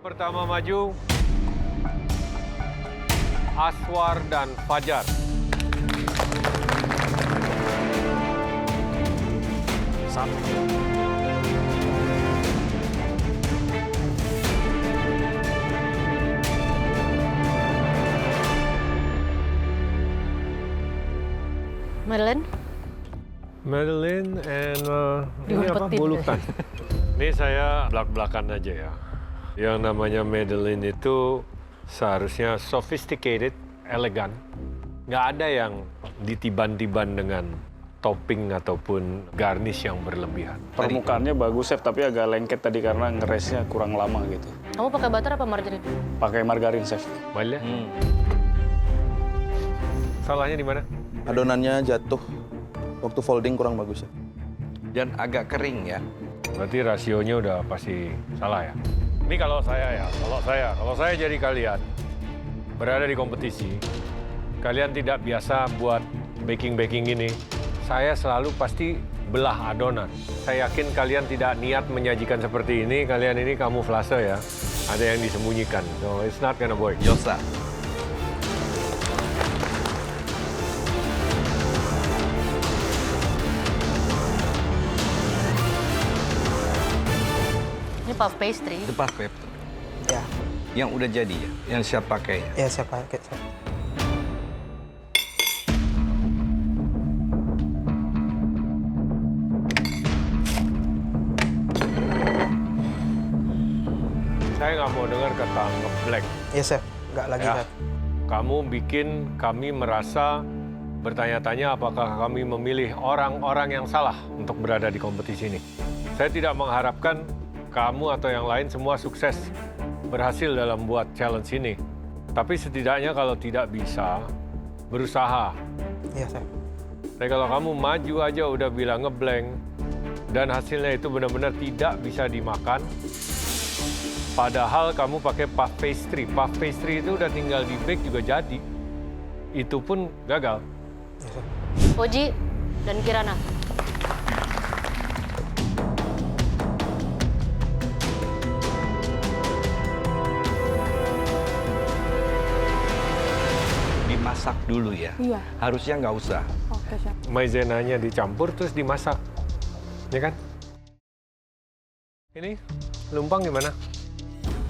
Pertama maju, Aswar dan Fajar. Satu. Madeline? Madeline and ini apa? Diumpetin. Bulukan. Ini saya belak-belakan aja ya. Yang namanya Madeline itu seharusnya sophisticated, elegan. Nggak ada yang ditiban-tiban dengan topping ataupun garnish yang berlebihan. Permukaannya bagus, Chef, tapi agak lengket tadi karena ngeresnya kurang lama gitu. Kamu pakai butter apa margarin? Pakai margarin, Chef. Malia? Salahnya di mana? Adonannya jatuh. Waktu folding kurang bagus ya. Dan agak kering ya. Berarti rasionya udah pasti salah ya. Ini kalau saya jadi kalian berada di kompetisi, kalian tidak biasa buat baking ini. Saya selalu pasti belah adonan. Saya yakin kalian tidak niat menyajikan seperti ini. Kalian ini kamuflase ya. Ada yang disembunyikan. So it's not gonna work. Yosa. Ini puff pastry. Itu pas pepto. Ya, Yang udah jadi ya, yang siap pakai ya. ya saya pakai. Saya nggak mau dengar kata ngeblank. Ya, Chef. Nggak lagi, Ya. Chef. Kamu bikin kami merasa bertanya-tanya apakah kami memilih orang-orang yang salah untuk berada di kompetisi ini. Saya tidak mengharapkan kamu atau yang lain semua sukses berhasil dalam buat challenge ini. Tapi setidaknya kalau tidak bisa, berusaha. Iya, Chef. Tapi kalau kamu maju aja udah bilang ngeblank, dan hasilnya itu benar-benar tidak bisa dimakan, padahal kamu pakai puff pastry. Puff pastry itu udah tinggal di bake juga jadi. Itu pun gagal. Iya, Chef. Oji dan Kirana. Dimasak dulu ya. Iya. Harusnya nggak usah. Oke, Chef. Maizenanya dicampur terus dimasak. Ya kan? Ini lumpang gimana?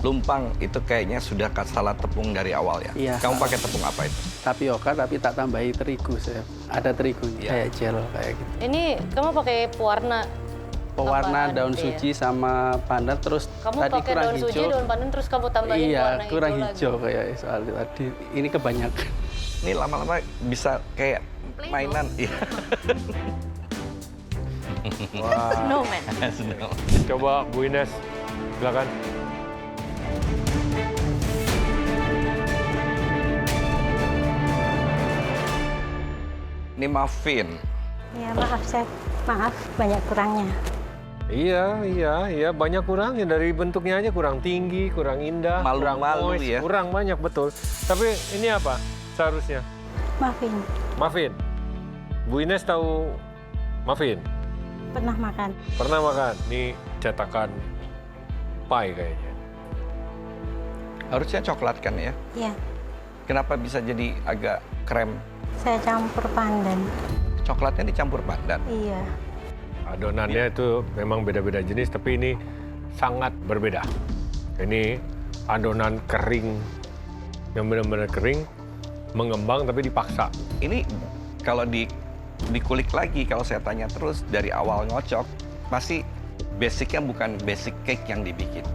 Lumpang itu kayaknya sudah salah tepung dari awal ya. Iya, Kamu salah. pakai tepung apa itu? Tapioka tapi tak tambahi terigu, Chef. Ada terigunya, Iya. kayak gel kayak gitu. Ini kamu pakai pewarna. Pewarna Apaan? daun Iya. suji sama pandan, terus Kamu tadi pakai kurang daun hijau. suji, daun pandan, terus kamu tambahin Iya, warna kurang hijau hijau kayak soalnya tadi. Ini kebanyakan. Ini lama-lama bisa kayak Play-Doh. mainan. Iya. lagi. No man. Sudah. Coba Bu Ines, silakan. Ini muffin. Ya, maaf, Chef. Maaf, banyak kurangnya. Iya, banyak kurangnya. Dari bentuknya aja kurang tinggi, kurang indah, kurang Malu-malu moist, ya. kurang banyak, betul. Tapi ini apa seharusnya? Muffin. Muffin. Bu Ines tahu muffin? Pernah makan. Pernah makan? Ini cetakan pie kayaknya. Harusnya coklat kan ya. Iya. Kenapa bisa jadi agak krem? Saya campur pandan. Coklatnya dicampur pandan. Iya. Adonannya itu memang beda-beda jenis, tapi ini sangat berbeda. Ini adonan kering, yang benar-benar kering, mengembang tapi dipaksa. Ini kalau dikulik lagi, kalau saya tanya terus dari awal ngocok, pasti basicnya bukan basic cake yang dibikin.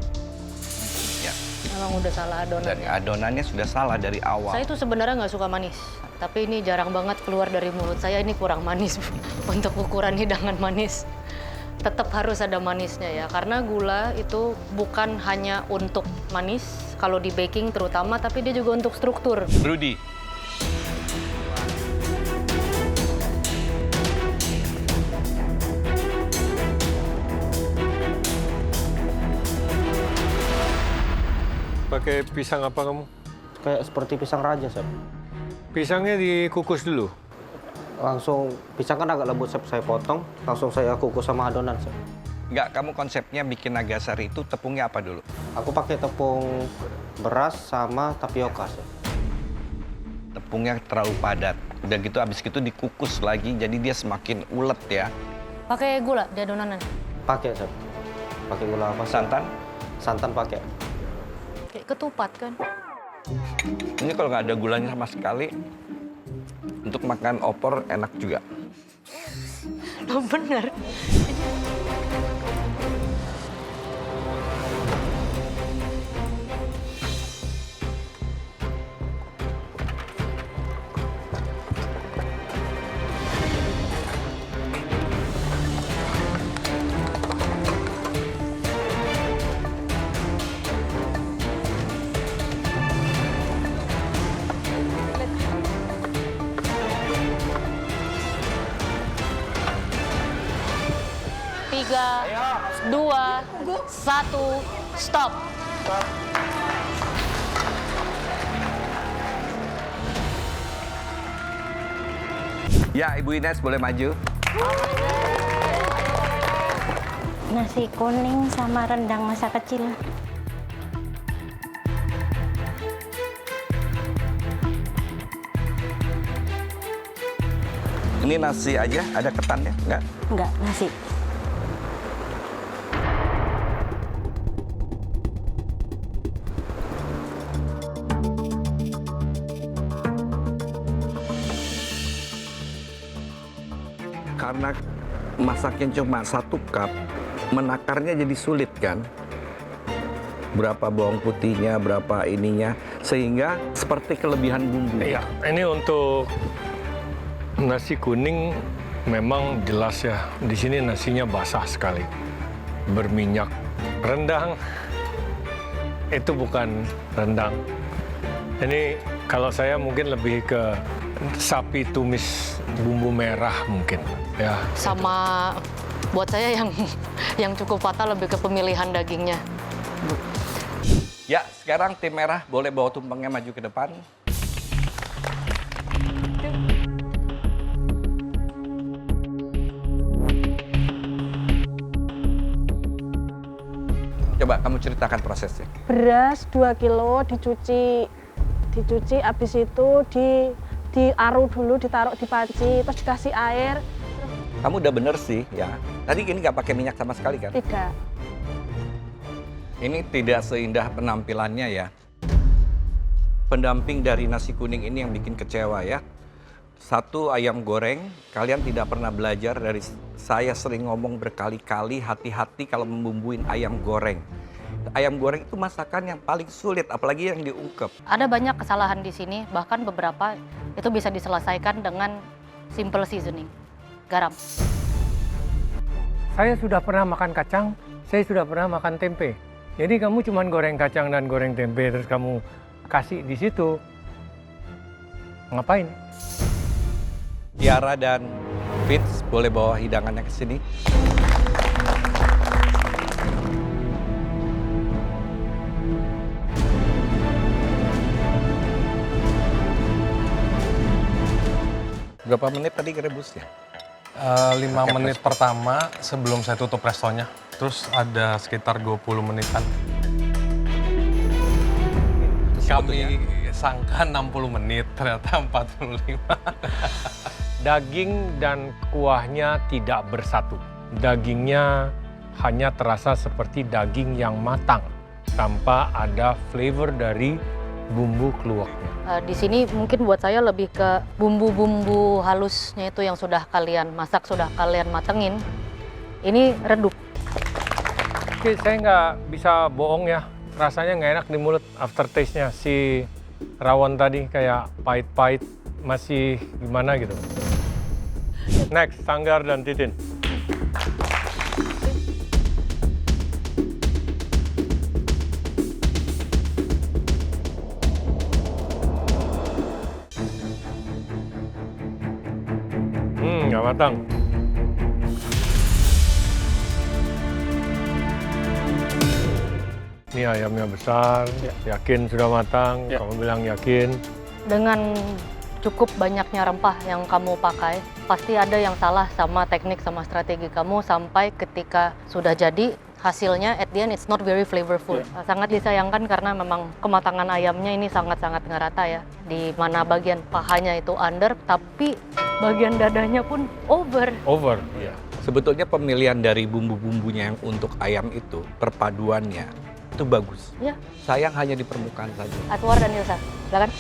Ya, Emang udah salah adonan. dari adonannya sudah salah dari awal. Saya tuh sebenarnya nggak suka manis, tapi ini jarang banget keluar dari mulut saya. Ini kurang manis untuk ukuran hidangan manis. Tetap harus ada manisnya ya, karena gula itu bukan hanya untuk manis kalau di baking terutama, tapi dia juga untuk struktur. Rudy, Pakai pisang apa kamu? Kayak seperti pisang raja, Chef. Pisangnya dikukus dulu. Langsung, pisang kan agak lembut, Chef. Saya potong, langsung saya kukus sama adonan, Chef. Nggak, kamu konsepnya bikin nagasari itu tepungnya apa dulu? Aku pakai tepung beras sama tapioka, Chef. Tepungnya terlalu padat. Udah gitu abis itu dikukus lagi jadi dia semakin ulet ya. Pakai gula di adonanan. Pakai, Chef. Pakai gula apa? Santan? Santan pakai. Kayak ketupat kan. Ini kalau nggak ada gulanya sama sekali, untuk makan opor enak juga. Loh bener. Tiga, 2, 1, stop. Ya, Ibu Ines boleh maju. Nasi kuning sama rendang masa kecil. Ini nasi aja, ada ketannya? Enggak? Enggak, nasi. Karena masaknya cuma 1 cup, menakarnya jadi sulit kan? Berapa bawang putihnya, berapa ininya, sehingga seperti kelebihan bumbu. Iya, ini untuk nasi kuning memang jelas ya. Di sini nasinya basah sekali, berminyak. Rendang itu bukan rendang. Ini kalau saya mungkin lebih ke sapi tumis bumbu merah mungkin ya. Sama buat saya yang cukup fatal lebih ke pemilihan dagingnya. Ya, sekarang tim merah boleh bawa tumpengnya maju ke depan. Coba kamu ceritakan prosesnya. Beras 2 kilo dicuci, habis itu diaru dulu, ditaruh di panci, terus dikasih air. Kamu udah bener sih ya. Tadi ini nggak pakai minyak sama sekali kan? Tidak. Ini tidak seindah penampilannya ya. Pendamping dari nasi kuning ini yang bikin kecewa ya. 1, ayam goreng. Kalian tidak pernah belajar dari saya sering ngomong berkali-kali, hati-hati kalau membumbuin ayam goreng. Ayam goreng itu masakan yang paling sulit, apalagi yang diungkep. Ada banyak kesalahan di sini, bahkan beberapa itu bisa diselesaikan dengan simple seasoning, garam. Saya sudah pernah makan kacang, saya sudah pernah makan tempe. Jadi kamu cuma goreng kacang dan goreng tempe, terus kamu kasih di situ. Ngapain? Tiara dan Fitz boleh bawa hidangannya ke sini. Berapa menit tadi rebusnya? 5 menit pertama sebelum saya tutup restonya. Terus ada sekitar 20 menitan. Kami sangka 60 menit, ternyata 45. Daging dan kuahnya tidak bersatu. Dagingnya hanya terasa seperti daging yang matang, tanpa ada flavor dari bumbu keluaknya. Di sini mungkin buat saya lebih ke bumbu-bumbu halusnya itu yang sudah kalian masak, sudah kalian matengin. Ini redup. Oke, saya nggak bisa bohong ya, rasanya nggak enak di mulut. Aftertaste-nya si rawon tadi kayak pahit-pahit, masih gimana gitu. Next, Sanggar dan Titin. Nggak matang. Ini ayamnya besar, yakin sudah matang, kamu bilang yakin. Dengan cukup banyaknya rempah yang kamu pakai, pasti ada yang salah sama teknik sama strategi kamu sampai ketika sudah jadi hasilnya at the end it's not very flavorful. Sangat disayangkan karena memang kematangan ayamnya ini sangat-sangat nggak rata ya. Di mana bagian pahanya itu under, tapi bagian dadanya pun over. Over, iya. Sebetulnya pemilihan dari bumbu-bumbunya yang untuk ayam itu, perpaduannya, itu bagus. Ya. Sayang hanya di permukaan saja. Aswar dan Ilsa, silakan.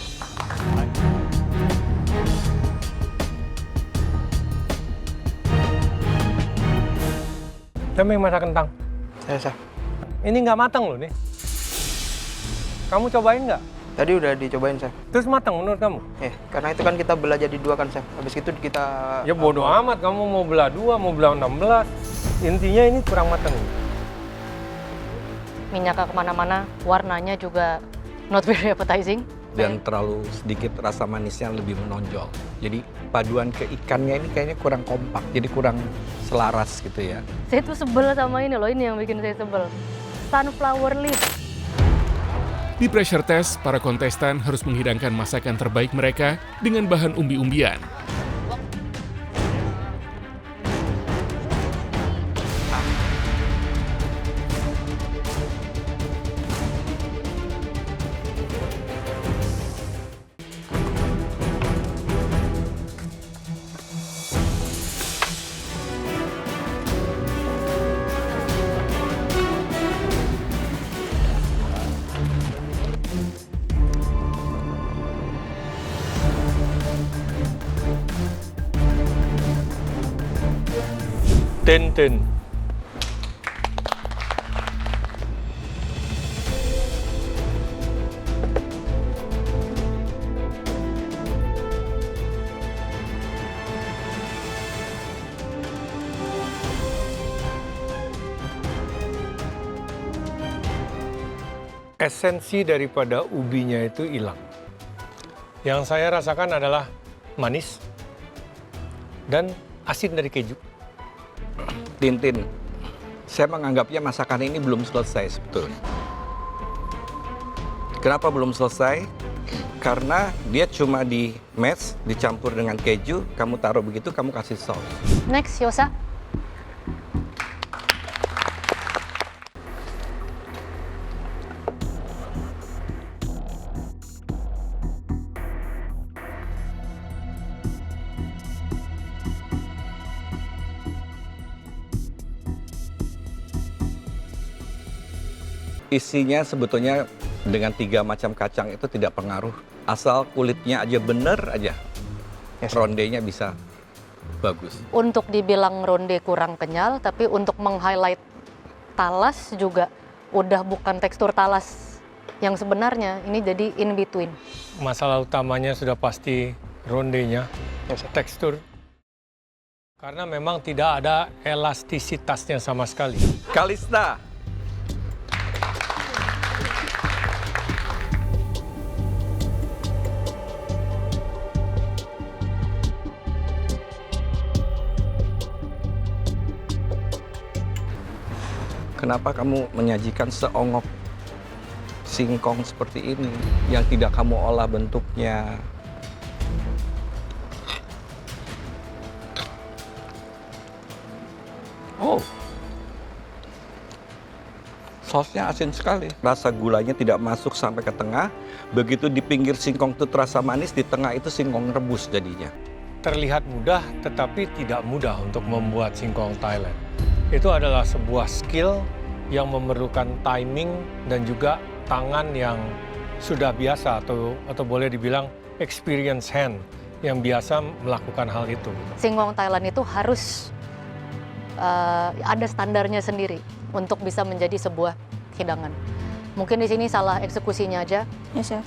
Siapa yang masak kentang? Saya, chef. Ini nggak matang loh nih. Kamu cobain nggak? Tadi udah dicobain, chef. Terus matang menurut kamu? Karena itu kan kita belah jadi 2 kan, chef. Habis itu kita... Ya bodoh amat, kamu mau belah 2, mau belah 16. Intinya ini kurang matang. Minyaknya kemana-mana, warnanya juga not very appetizing. Dan terlalu sedikit rasa manisnya lebih menonjol. Jadi paduan ke ikannya ini kayaknya kurang kompak, jadi kurang selaras gitu ya. Saya tuh sebel sama ini loh, ini yang bikin saya sebel. Sunflower leaf. Di pressure test, para kontestan harus menghidangkan masakan terbaik mereka dengan bahan umbi-umbian. Ten. Esensi daripada ubinya itu hilang. Yang saya rasakan adalah manis dan asin dari keju. Tintin, saya menganggapnya masakan ini belum selesai sebetulnya. Kenapa belum selesai? Karena dia cuma di mash, dicampur dengan keju, kamu taruh begitu, kamu kasih saus. Next, Yosa. Isinya sebetulnya dengan 3 macam kacang itu tidak pengaruh. Asal kulitnya aja bener aja, rondenya bisa bagus. Untuk dibilang ronde kurang kenyal, tapi untuk meng-highlight talas juga udah bukan tekstur talas yang sebenarnya, ini jadi in between. Masalah utamanya sudah pasti rondenya, tekstur. Karena memang tidak ada elastisitasnya sama sekali. Kalista, kenapa kamu menyajikan seongok singkong seperti ini yang tidak kamu olah bentuknya? Oh, sausnya asin sekali. Rasa gulanya tidak masuk sampai ke tengah. Begitu di pinggir singkong itu terasa manis, di tengah itu singkong rebus jadinya. Terlihat mudah, tetapi tidak mudah untuk membuat singkong Thailand. Itu adalah sebuah skill yang memerlukan timing dan juga tangan yang sudah biasa atau boleh dibilang experience hand yang biasa melakukan hal itu. Singkong Thailand itu harus ada standarnya sendiri untuk bisa menjadi sebuah hidangan. Mungkin di sini salah eksekusinya aja. Ya, chef.